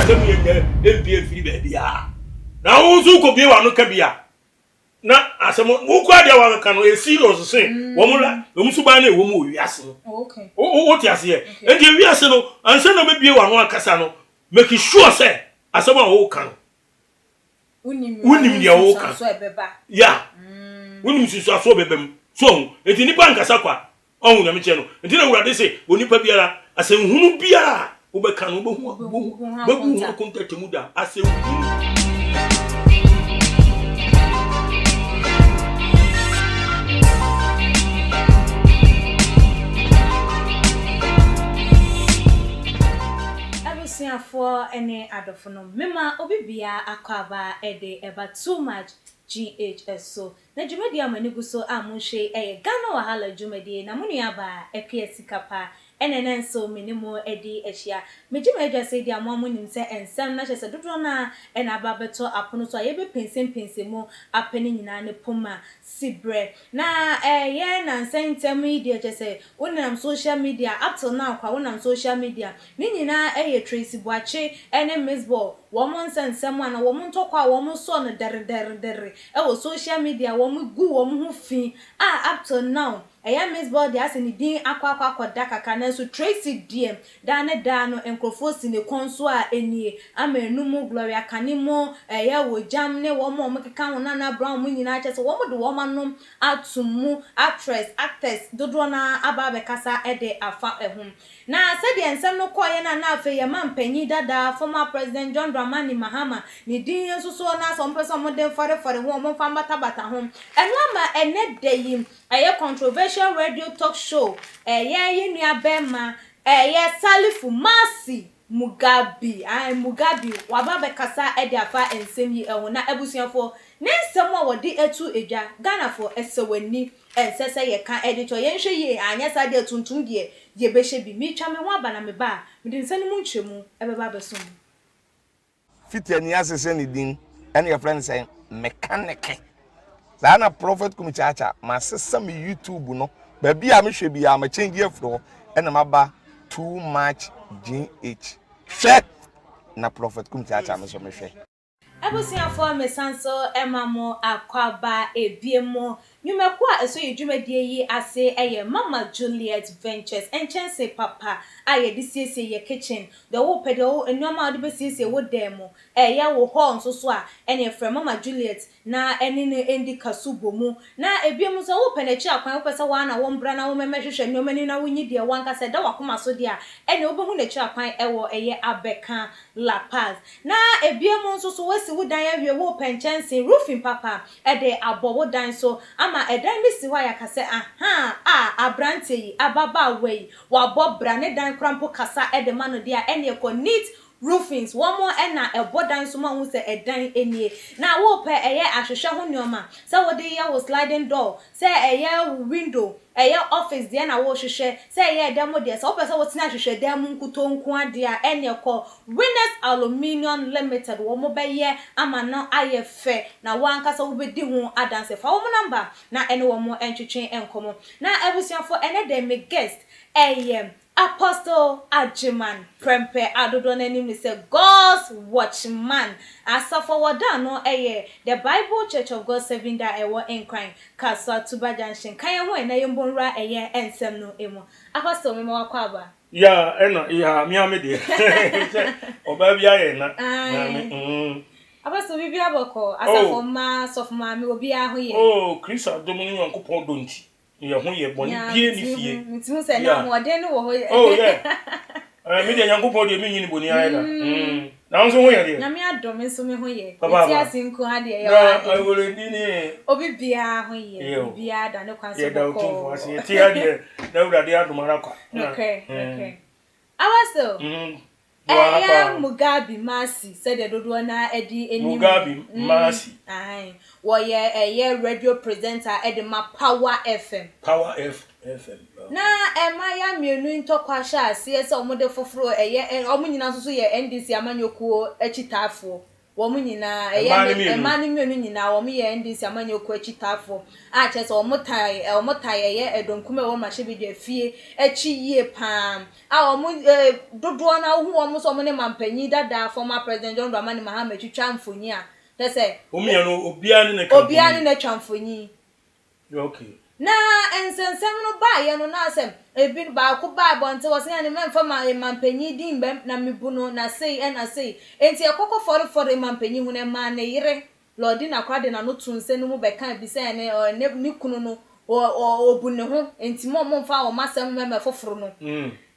asem ye ebie firi ba bia na wo nso ko bie wa no ka bia na asem wo kwa dia wa ka no e serious say wo mu so ba na e wo mu wiase okay o ti ase e di wiase no anse na be bie wa no akasa no make sure say asem a wo ka no unim dia wo ka ya unim susu aso bebem so enti nipa nkasa kwa ohun na me che no enti na wurade say onipa biara asem hunu biara wo be ka no bo hu akonta temu da asem for any adofono mema obibia akwaba ede eba too much GHS so na jumedi amanigu so amunhwe Ghana wahala jumedi na munua ba epia sikapa enenen so minimo edi ehia mejima say dia amomunim se ensem na hye se dodo na ena ba beto apono so ayebe pensem mu apene nyina ne poma sibre na ye na nsentem media hye se wonam social media up till now kwa wonam social media ni nyina Tracy Boache ene Misball woman sensem na woman tokwa woman so no der social media woman gu woman hu fi up till now Misball de ase ni din akwa dakaka na so Tracy DM da no enkrofo ne konso a enie amenumu Gloria Kanimo wo jam ne wo mo mekeka ho na Brown mu nyina ache so wo mo de wo manom atumu actors dodo na aba bekasa ede afa ehum na se de ensem no koye na afa ye mampanyi dada former president John Dramani Mahama ni din so na so mpeso mo de fare ho mo fa bata ho eno ama ene de yim controversial radio talk show ye nua bema ye Salifu Masi Mugabi Mugabi wababa kasa ede afa ensem yi eho na abusuafo ne nsem a wodi etu edwa Ghana for esewani ensese ye kan editor ye nhwe ye anya sa de tuntum de ye behye bi mi twa me ho aba na me ba me de nsani mu ntwemu ebeba besom fitiani asese ni din ene your friend say mechanic Zana prophet kumichacha masesa mi YouTube no baby a me hwe bi a ma change afro ena maba too much GH hwe na prophet kumichacha me so me hwe abusiafo mesanso emamo akwaba ebiemo nyumeku a eso yedwumadie yi ase eye Mama Juliet Ventures enchense papa aye disiesie ye kitchen the wo pedo enoma de besiesie wo demo ye wo ho nso so a ene frɛ Mama Juliet na ene ne endi kasubo mu na ebiemo so wo penechi akwan wo pese wa na wo mbra na wo memehwehwɛ nyoma ni na wo nyi de wanka se da wakoma so de a ene wo behu na chi akwan ewo eye Abeka La Paz na ebiemo nso so wasi wodan awie wo penchense roofing papa ede abowo dan so ama edan bi si wa ya kase abrante yi ababa wei wa bobra ne dan krampo kasa ede mano dia ene ko neat roofings one more na ebodan so ma hu se edan enie na wo pe eye ahwehwe ho nyoma se wo de ye wo sliding door se eye window office dia na wo hwehwe se eye demo dia se wo pe se wo tina hwehwe demo nkuto nku ade a ene ko Winners Aluminium Limited wo mo be ye ama no aye fe na wanka se wo be di ho adanse fa wo mo number na ene wo mo entwetwen enkomo na abusiafo ene de me guest Apostle Ajiman Prempe adodo nanim say God's Watchman asafo wada no the Bible Church of God Seventh Day ewo enkran Kaswa Tuba Junction kan ho na yembonra ensem no emu Apostle me wakwa aba ya mi amede oba bia ye na Apostle bibia boko asafo ma sofma me obi aho ye Chris adomuni yankopon donti ye ho ye boni bie ni fie ntimu se na mo de no wo ho me de yankopon de me nyini boni ayeda na nso ho ye de na me adom nso me ho ye ti asinko ha de ye wa ai wole ndi ni obi bia ho ye bia da ne kwanso ye da utumfu ase ti ha de da urade adomara kwa okay awaso Mugabi Masi said the dodo na edi eni Mugabi Masi wo ye radio presenter edema Power FM na ya mienu ntokwa sha ase se omode foforo omo nyina so ye NDC amanyokuo achitafo womu nyina emani mienu nyina womu ye ndisi amanyo ko achitafo a chese omotai ye edonkume wo ma hyebedu afie achi yie pam a womu dodo na hu womu so ne mampanyi dada former president John Dramani Mahama twitwa mfonyi a chese omiya no obia ne na twamfonyi okay na ensensem no ba ye no na asem ebi ba ko ba bonte wo se ya ne memfa mampanyi din bem na mebu no na sei na sei enti ekoko for mampanyi hu ne ma ne yire lodi na kwade na no tunse no mu be kan bi se ne kunu no obu ne ho enti mo mfa wo masem meme foforo no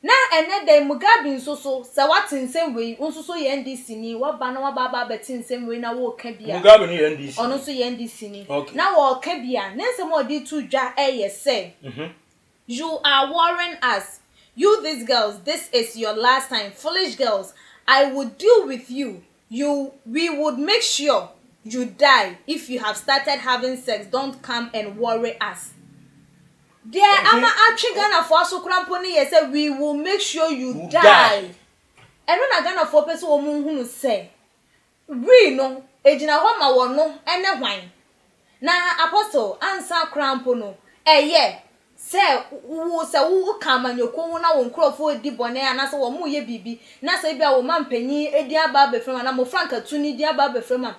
na ene de Mugabe nsoso se watinsem we nsoso ye NDC ni wa ba na wa ba betinsem we na wo ka bia Mugabe ni ye NDC ono so ye NDC ni na wo ka bia nensem odi tu dwa say you are warning us, you these girls, this is your last time, foolish girls. I would deal with you. We would make sure you die if you have started having sex. Don't come and worry us. There, I'm actually gonna force you cramponi. Yes, we will make sure you die. And when I gonna for person who say, we know, ejina homa wono ene wine. Na apostle answer crampono. Yeah. Say wo kama nyoko na wo nkrofo edi bone anase wo mu ye bibi na say bia wo mampanyi edi aba befrema na mo franka tuni di aba befrema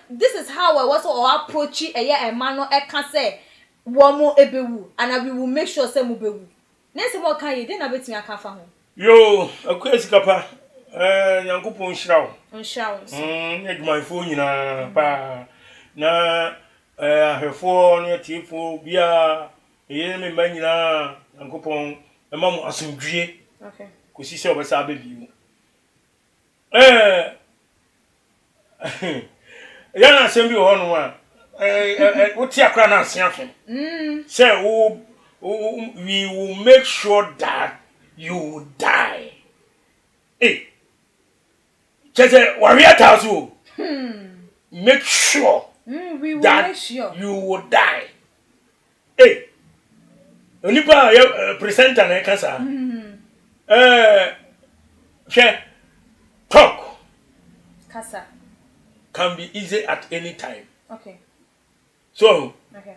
this is how I was approach ema no eka say wo mo ebewu and we will make sure say mo bewu nese mo kan ye dey na betimi aka fa ho yo akwesi kapa nyankopon hirawo nyadwumanfo nyina pa na ahwefo no tifo bia ye me manyina ankopon emamu asomdwie okay kosi se obesa abebiu ya na sembi ho no a woti akra na asiafem say we will make sure that you die chese warrior tazo make sure we will that make sure you will die Onipa presenter na kasa. Talk. Kasa. Can be easy at any time. Okay. So,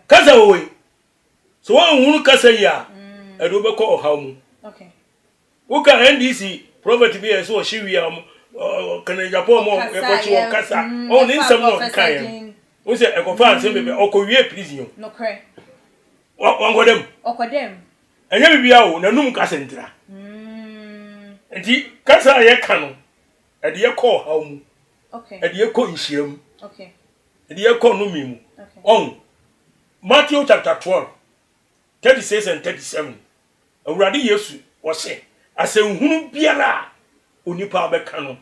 kasa we. So one hunu kasa ya. Edo be ko oha mu. Okay. Uka NDC prophet be so shiwi am kana Japan mo e ko chi o kasa. O ni nsam no kan. O se e ko fa nsem be o ko wie prison. No kre. Wangodem. Okodem. Enye bibia o nanum kasa ntira. Enti kasa ye ka no. E de ye ko ha mu. Okay. E de ye ko nhyiam. Okay. E de ye ko no mi mu. Okay. On Matthew chapter 12 36 and 37. Awurade Yesu wo se asenhunu biara onipa abeka no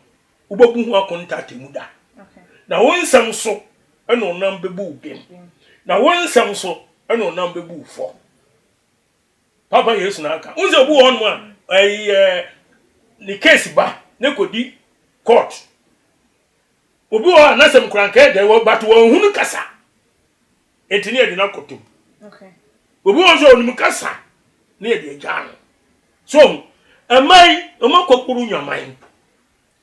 ubobu hu akonta temu da. Okay. Na wonsam so e no nam bebu bem. Na wonsam so e no nam bebu fo. Papa Yesu na aka. Unze obu won mu a ni case ba ne kodi court. Obi wa na sem kranka de wo but wo hunu kasa. Etini e de na kotum. Okay. Obi won so onum kasa na e de gyan. So, amai omakokuru nyaman.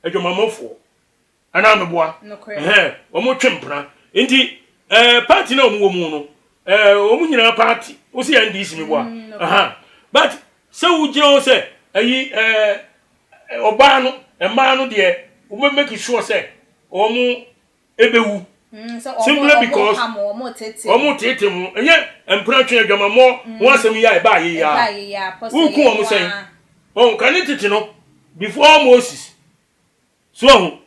Adwamamofo. Ana meboa. Omo twempra. Enti party na omo mu no. Omo nyina party. O se NDC meboa. But so we just say oba no emma no de we make sure say omo ebewu simply because omo tete mu enye empra twen adwamamo won asem ya e ba ye ya uku omo sen on kan tete no before Moses so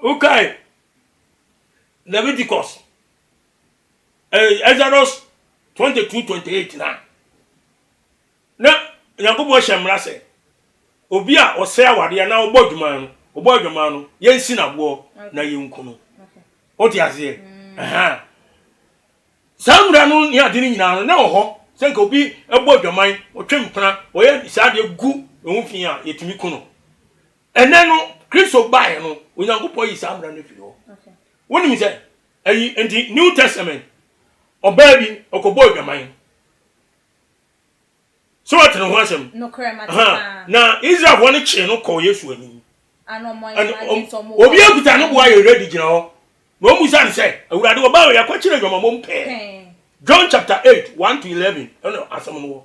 okay Leviticus Exodus 22:28 na Yakobo hemra se obi a ose awade na obodwuma no yensi na bo na yenku no oti ase samra no ni ade ni nyina no na oho se nka obi ebodwoman otwempra oye sade gu ehufin a yetumi ku no ene no Kristo bae no Onyankopɔ yi samra no fi ho woni mi se ayi enti New Testament oba bi okobodwoman so what no wasem no krema na Israel woni chi no ko Yesu ani obi akuta no boa you ready gina ho no mu san say awurade oba we yakwachire dwamamo mpe John chapter 8 1 to 11 no asam no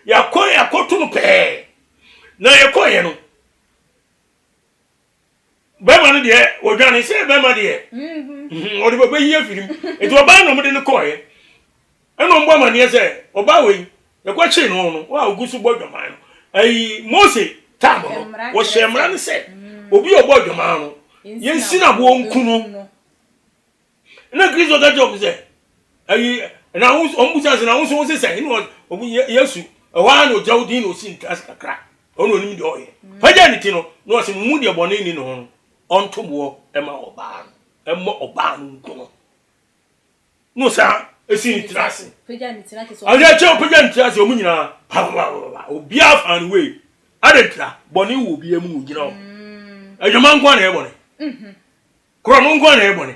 yakoto no pe na yakoye no bema no de odwane say bema de odi baba yi firim eti oba no mo de no koye eno mbo amane say oba we yakwachire no wa ogusu bodwaman no ai Mose tamo no wo shemra no say obi obodwaman no yensi na bo nkunu na Kristo ga job say ai na ombusa se na wo se say no obi Yesu wa no jawdi no sin kakra ono nim de oye faja ni ti no no se mu de bone ni no ontobo ema oba no nkunu no sa esi ni trase faja ni tina ke so aja che faja ni trase o mu nyina obi afan we adentra bone wo bi emu gina o adwuma nkwa na e bone kro no nkwa na e bone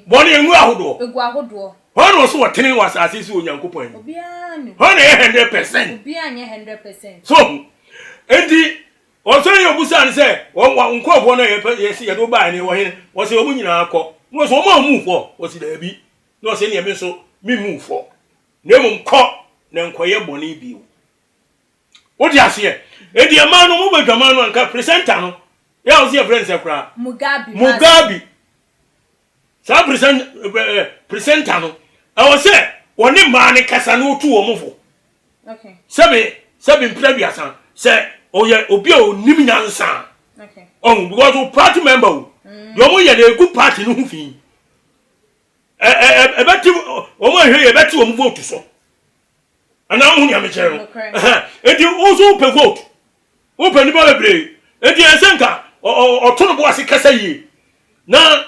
bone engu ahodo hono so wotene wasase si onyankopon obi anu hono 100% obi anye 100% so enti oso ye obusa ni se nkofo na yesi ye do ba ni wo hin wo se omu nyina akọ no so omu amufo wo si da bi no se ne eme so mi mufo na emu nkọ na nkoye bone bi wo di ase enti ama no mu badwama no anka presenter no ya o se friends ekura Mugabe sa presenter no awo se woni ma ne kasa no tu wo mufo okay sebe mprebia se oye obi o nim nyansa okay because o party member yo mo ye na good party no hu fi ebeti o mo hwe ebeti o mo vote so ana hu ni amechere edi ozo pe vote o pe ni ba bebre edi esenka o to no bo ase kasa yi na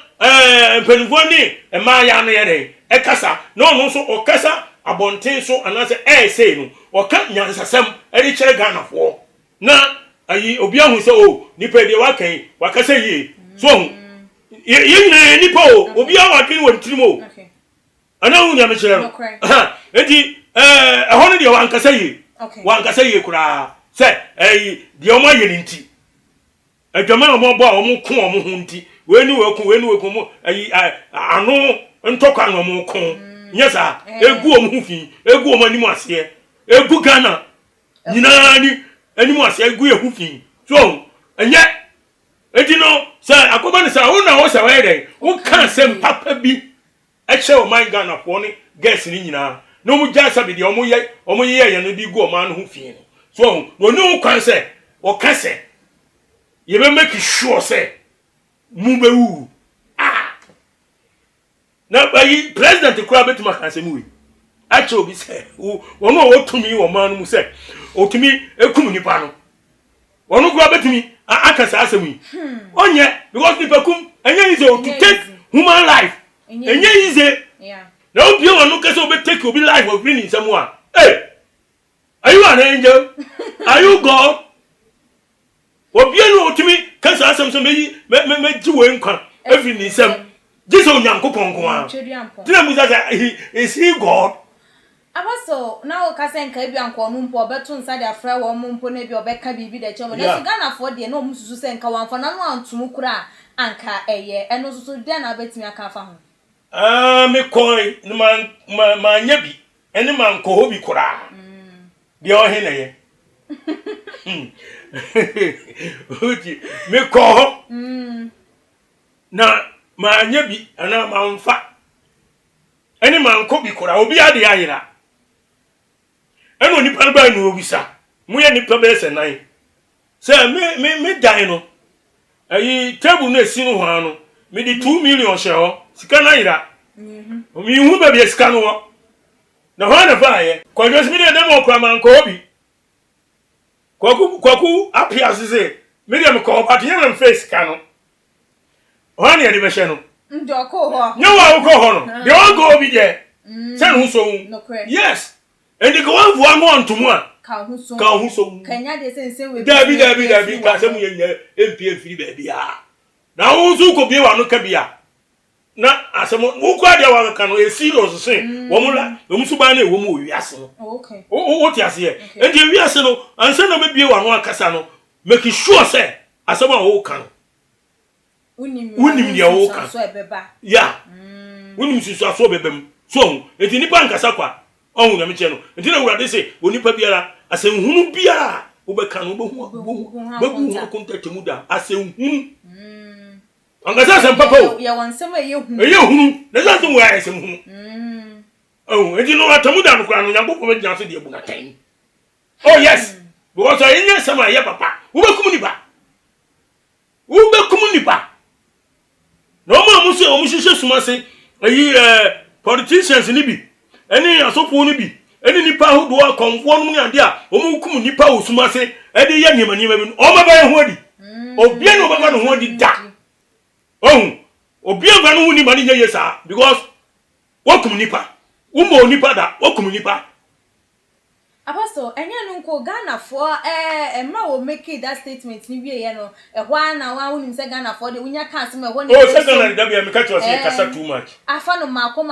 penfo ni ma ya no ye den e kasa no so o kasa abonten so anase say no o ka nyansasem e ri kire Ghana fo na ayi obi ahu se o nipa de wakan wakasa yi so ye nyina nipa o obi awadwin won tirimo ana hu nya me kire no enti hono de wankasa yi kura se de o ma ye ni nti adwama mo bo a o mo ko o mo hu nti we ni we ku mo anu ntokwa no mo ko nyesa egu o mo hu fi egu o mo ni mo ase egu Ghana nyina ni animu ase egu ehu fi so enye edino say akoba ni say wona wo say we den wo kan sem papa bi e che o man Ghana fo ni guest ni nyina no mu jasa bi de omo ye no di gu o man hu fi so no ni kan say o kan say ye be make sure say mu be wu na bayi president kura betuma kan say mu wi ache obi say wono otumi wo man mu say otumi ekum nipa no wono kura betumi aka say asemi onye because nipa kum enye easy to take human life enye easy na obi wono kase obi take obi life of bring someone are you an angel are you God obi no otumi kase asem so me jiwe nkwa every ni sem Jesus onyankopon ko a tina mu say is he God abaso na o kase nka bi anko no mpo obeto nsa de afra wo mpo na bi obeka bibi de chemo na Ghana fo de na omususu se nka wanfa na no antum kura anka eye eno susu de na betimi aka fa ho me koi ma nya bi eni man ko hobi kura de o he na ye oji me ko na ma nya bi ana ma mfa eni man ko bi kura obi ade ayira eno nipa ba nu obisa mu ye nipa be se nan se me dan no ayi table no esi no ho no me di 2 million she ho sika na yira mi hu ba bi sika no ho na ho na fa ye ko jo mi de dem okra man ko obi kwaku apia se me de me ko ba de na face sika no ho na ye de be she no ndo ko ho nyawa ko ho no de o go obi je se no so yes and the go on for one to one ka hu so kanya de sense we dabi ka se mu ye MP free baby a na wo su ko bi wa no ka bia na asemo wo kwa de wa ka no e serious sin wo mu su ba na e wo mu wiase no okay wo ti ase e ndi wiase no anse na me bie wa no akasa no make sure say asemo wo ka no Unim dia wo ka. Ya. Unim susu aso bebem. So, enti nipa nkasa kwa. Ohun na me che no. Enti na wurade se, onipa biara asɛnhunu biara wo bɛka no wo bɛhu contact mu da asɛnhunu. Angasa asɛm papa o. Ya wonsɛm ɛyɛ hunu. Ɛyɛ hunu. Na santo wo ayɛ asɛm hunu. Oh, enti no atamu da no kra no Nyankopɔn bɛgyina so de abu na tan. Oh yes. Because I know some ya papa. Who be kumuniba? Who be kumuniba? No more musu o musu suma se ayi politicians ni bi. Eni asofo ni bi. Eni nipa ho do akonfo no ni ade a o mu kum nipa o suma se e de ya nyema nyema bi. O ma ba ho adi. Obi no ba no ho adi da. Oh, obi ba no hu ni ma ni ye sa because wo kum nipa. Wo mo nipa da, wo kum nipa. Apostle, enya no nko Ghana for ma wo make that statement ni wie ye no ehwa na wa wonim se Ghana for de unya kan se me ho ni. Oh, second na bia me catch us kasa too much. Afa no mako.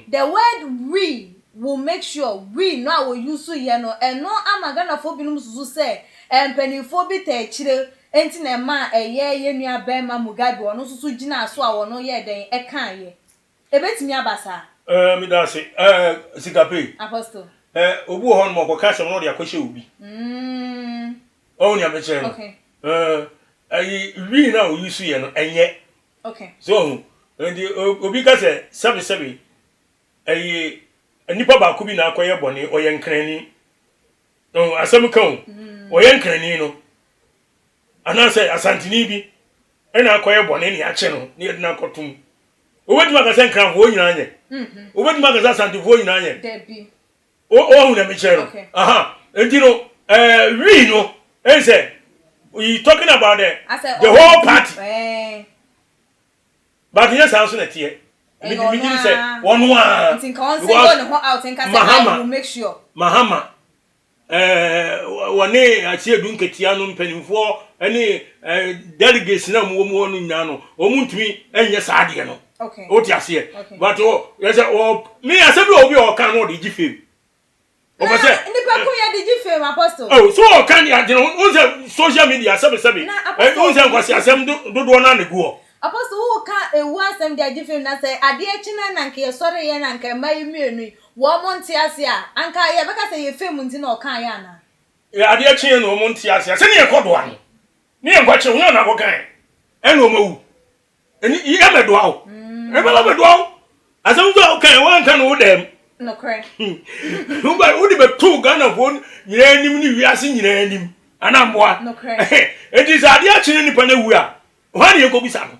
The word we will make sure we no will use ye no no ama Ghana for binum susu se empanifo bi ta chire enti na ma ye nua ba ma Mugabe ono susu gina aso a wono ye den e kan ye. Ebetimi abasa. Me da se sikape. Apostle. Obu hon mo ko ka sem no de akohye obi. Oh nya me chere no. Okay. Ayi wi na o yusu ye no enye. Okay. So, ndi obi ka se sebe ayi nipa ba ko bi na akoye bone oye nkrani. Oh asem ka o. Oye nkrani no. Ana se asantini bi ena akoye bone ni ache no na yedina kotum. Obedima ka se nkran ho nyina anye. Obedima ka se asantifo nyina anye. Debi. Oh, na me chere. Aha. Enti no we no say we talking about the whole party. But yes also na tie. Me say one one. Think on say go no out and say will make sure. Mahama wane atie du nketia no mpanimfo ene delegates na mo no nya no omuntumi enye saade no. Okay. O ti ase. But yes me asabi obi o kan no de gifem. Nipa ko ya did you fame Apostle? Oh, so can you on social media sabe. On say kwasi asem do na nego. Apostle who ka ewu asem dia did fame na say ade echi na nke ye sori ye na nke mai mienu. Wo monti ase a anka ye beka say ye fame nti na o kan ya na. Ade echi na o monti ase. Se ne ye kodo ano. Ne ye kwache won na ko kan. Ene o mawu. Eni ye medo awo. E bela medo awo. Asem so kan wan kan wo dem. No cry. Number would be two Ghana phone, you anim ni wiase nyina anim. Anamboa. No cry. It is ade a chine ni pane wu a. Why ne yenko bisa no?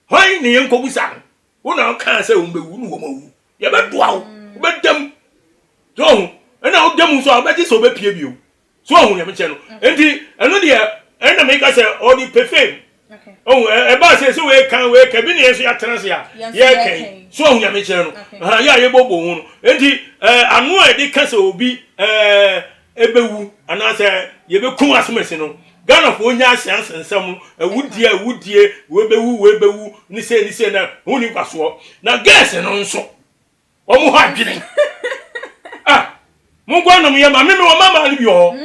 Why ne yenko bisa no? Wo na kan say wo bewu no wo mawu. Ye be do awo. Wo be dam. So, na wo dam so a be ji so be pie bio. So hu ne me che no. Enti eno de e na me ka say all the perfume. Okay. Oh, e ba say so we kan bi ne so ya transe ya. Ye kan. So hu ya me chere no. Ya ye bobo hu no. Enti anu a de ka say obi ebewu ana say ye be kun asomese no. Ghana fo nya asianse nsam awudie we bewu ni se na hu ni kwaso. Na gas no nso. Omo ha adwene. Mo gwa no me ma me o mama ni bi ho.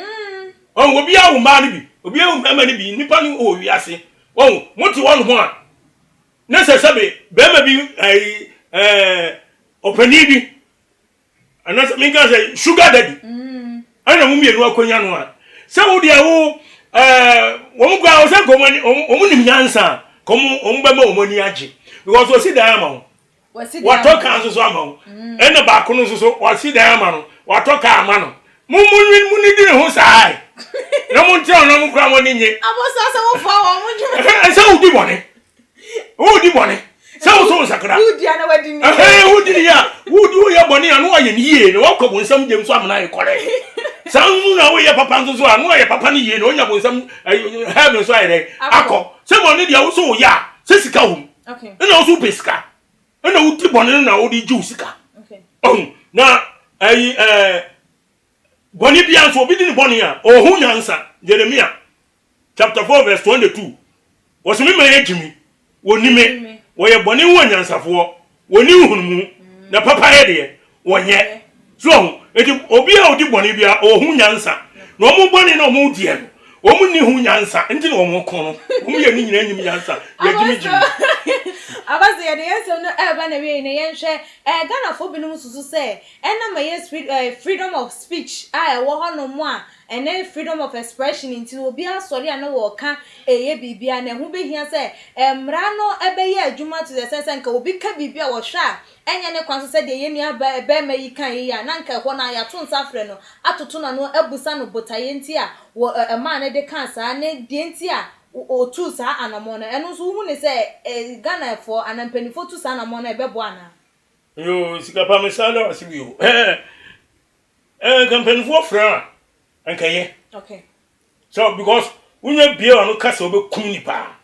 Obi awu ma ni bi. Obi awu mama ni bi nipa ni o wi ase. Muti one ho a na se sabe be ma bi opani bi ana se minka say sugar daddy ana mu mienu akonya no a se wo dia wo wo gwa wo se komani o nim nyansa komo o mba ma o mani age because o si dan ama wo toka so ama wo ena ba ko no so wo si dan ama no wo toka ama no mu ni di ne ho sai na mo ntia na mo kra mo ni nye Abosa se wo fa wo mo djuma se wo di bone se wo so sakra wo di ana wadi ni wo di ya wo ya bone anu aye ni ye no wo ko bo nsam dem so amna ye kore san na wo ye papa nso so anu aye papa ni ye no onya bo nsam heaven so aye akọ se mo ni dia wo so ya se sika hum okay na wo so pesika na wo di bone na wo di ju sika okay na ayi boni bia so obi di boni a ohun nyansa Jeremiah chapter 4 verse 22 was me may ejimi woni me wo ye boni wo nyansafo woni hunmu na papa ye de wonye so eti obi a odi boni bia ohun nyansa na omo boni na omo die Omuni hu nyansa enti no wo kono omu ye ni nyina nyim nyansa ye jimi abaze ye dey so no eba na we ne ye hwe Ghana fo binum susu se na ma ye freedom of speech wo hono mu a ene freedom of expression inti obi asori ana wo ka eye bibia na hu behia se mra no ebe ye adwuma to the sense nka obi ka bibia wo hwa enye ne kwanso se de ye nua ba ma yi kan yi ya na nka ho na ya to nsafre no atoto na no ebusa no botaye nti a wo ma na de kan sa na de nti a o tu sa anamo na eno so hu ne se Ghana for anampanifo tu sa anamo na ebebo ana yo sikapa mesala asibio kampanifo fra ankaye okay so because unya bia no kasa obekum ni pa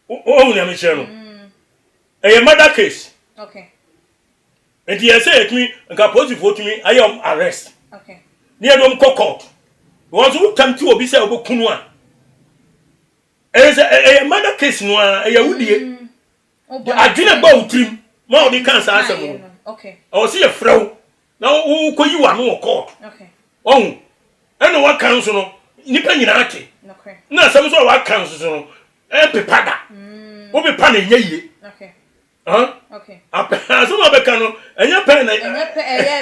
o unya me chero murder case okay and you say to me nka police vote me I am arrest okay near dom court was who come to obi say obekunu a murder case no a wudie adwene ba utrim ma o de cancer asem okay o see a frow na wo koyi wa no court okay oh eno wa kan so no nipa nyina ate okay na asem so wa kan so no pepada obepa na nyeye okay okay so no be kan no enya pen na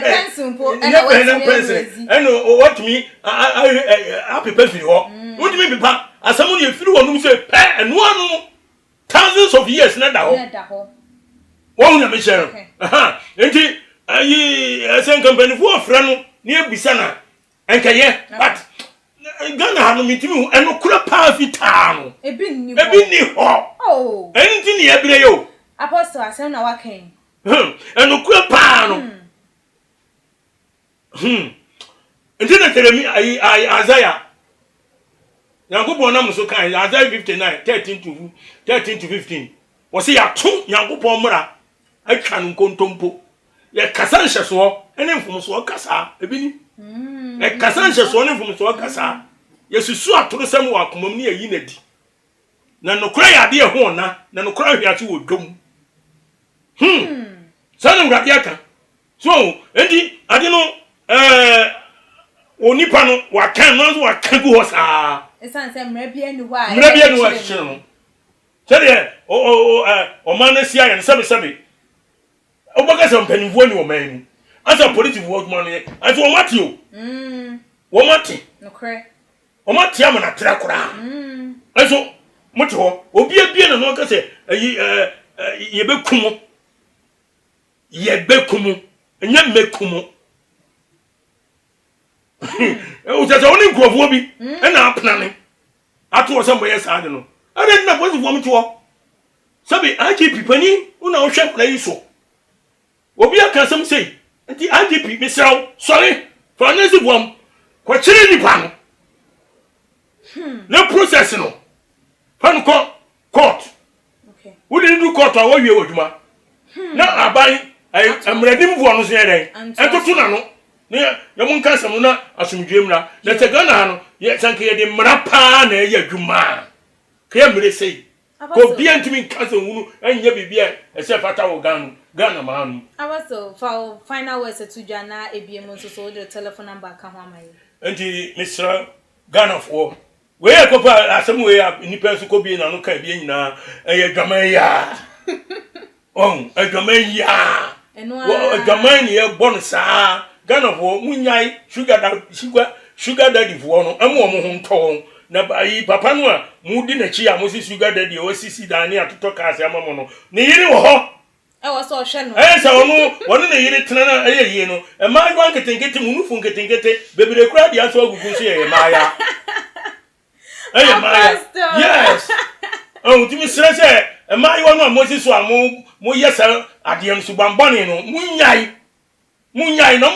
pencil po pencil eno what me I prepare for you what me pepa asem no ye firi wonum say pe eno anu thousands of years na da ho won na me share enti ayi sen company for fra no na ebisa na enkaye but Ghana ha no mitimi eno kura pa fita no ebi ni ho enti ni ebire yo apostle asem na wakan eno kura pa no enti na teremi ayi Isaiah Yankopon na muso kan Isaiah 59 13 to 15 wo se ya to Yankopon mra atwa no kontompo ye kasa nhyeso ene mfomso kasa ebini kasa nhyeso ene mfomso kasa yesusu atoro sem wa komam ne yi nadi na nokora ya de ho na nokora hwiate wo dwom sanu ngade aka so enti ade no onipa no wa kan no wa kan go sa esan se mra bia ni wa chiro no sede o manasia ya sebe obaga se mpanimfo ni o man asa police world man asa o mati o o mati nokre o mati am na tra kura asa muti ho obi abie na no ka se ye bekumu enya mekumu o tata oni nkrofo bi na apna ne ato o se mbo yes ade no ade na police wo mti ho sabi IGP pani una o hwe na yiso obi aka sam sei nti IGP misraw sorry for nesi bom ko chiri ni pa no na process no pan court okay we dey do court awo wie oduma na aban amradim vo no so yeden entoto na no ne yom nka sam na asumdwem na na tegana no ye sanke ye de mra pa na ye adwuma ka ye mre sei ko bia ntimi nka sam hunu enya bibia ese fata wo Ghana man abaso for final words to Jana ebiem so the telephone number ka ho amaye enti Mr. Ghana for we ekopa asem we nipa so ko bi na no ka bi nyina dwaman ya dwaman ya dwaman ni e bon sa Ghana for munyai sugar daddy for no amo mo ho nto na bayi papa no a mudi na chi a mo si sugar daddy o sisi dani atoto ka ase amamo no ne yiri wo ho was all shen. So one in the year, you know, a man one can get him, Mufu can get it, baby, the crowd, the answer will say, Maya. Yes. Oh, to me, sir, a my one Moses or more, yes, sir, at the end, Subamboni, Munyai, no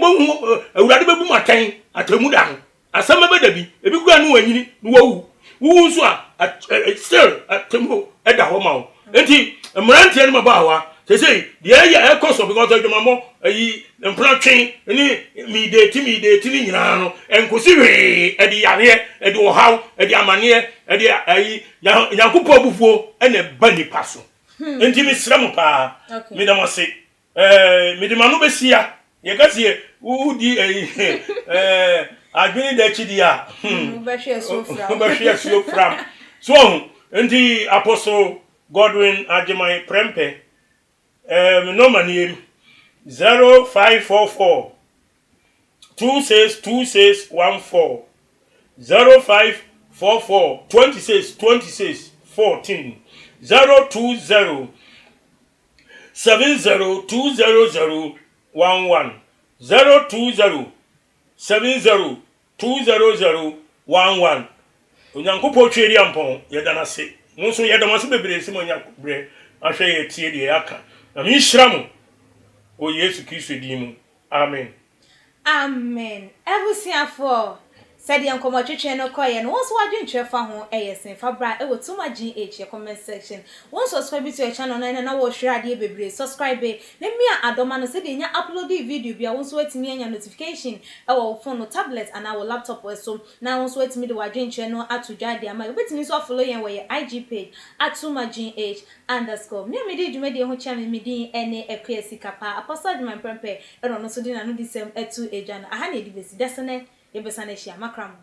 more, a radical Martin at the Mudan, as some of the baby, a big grand way, who at still at Temple at the home. Enti mranti ene mabawa say the area cost because of mamo ayi emplatwen ni mi date ni nyina no enkosi we e di yare e di ohaw e di amane e di ayi yakupo abufuo ene ba nipa so enti mi srem pa mi da mo se mi di manu besia ye ka se u di adwene da chidia Ubehwe so from so ndi Apostle Godwin Ajimai Prempe number name 0544 262614 0544 262614 020 7020011 020 7020011 onyankopo tweri ampon yedana se nso yedama se bebre se monya bre ahwe ye tie de aka na mi hiramu o Yesu Kristo di mu amen amen ebusiafo said the uncle no koye no once wadwen trefa ho eyesen fabra e wo tuma GH your comment section once subscribe to your channel na wo hwere ade bebre subscribe na mia adoma no said nya upload video bia once wetimi anya notification e wo phone no tablet and our laptop so na once wetimi de wadwen no atujade ama wetimi so follow yen wo your IG page @tumagh_ me medi dwumadi ho chia me din ene ekwesi kapa Apostle Ajimai Prempe e no so din na no disem etu ejana aha na edibesi desene yebesane hia makram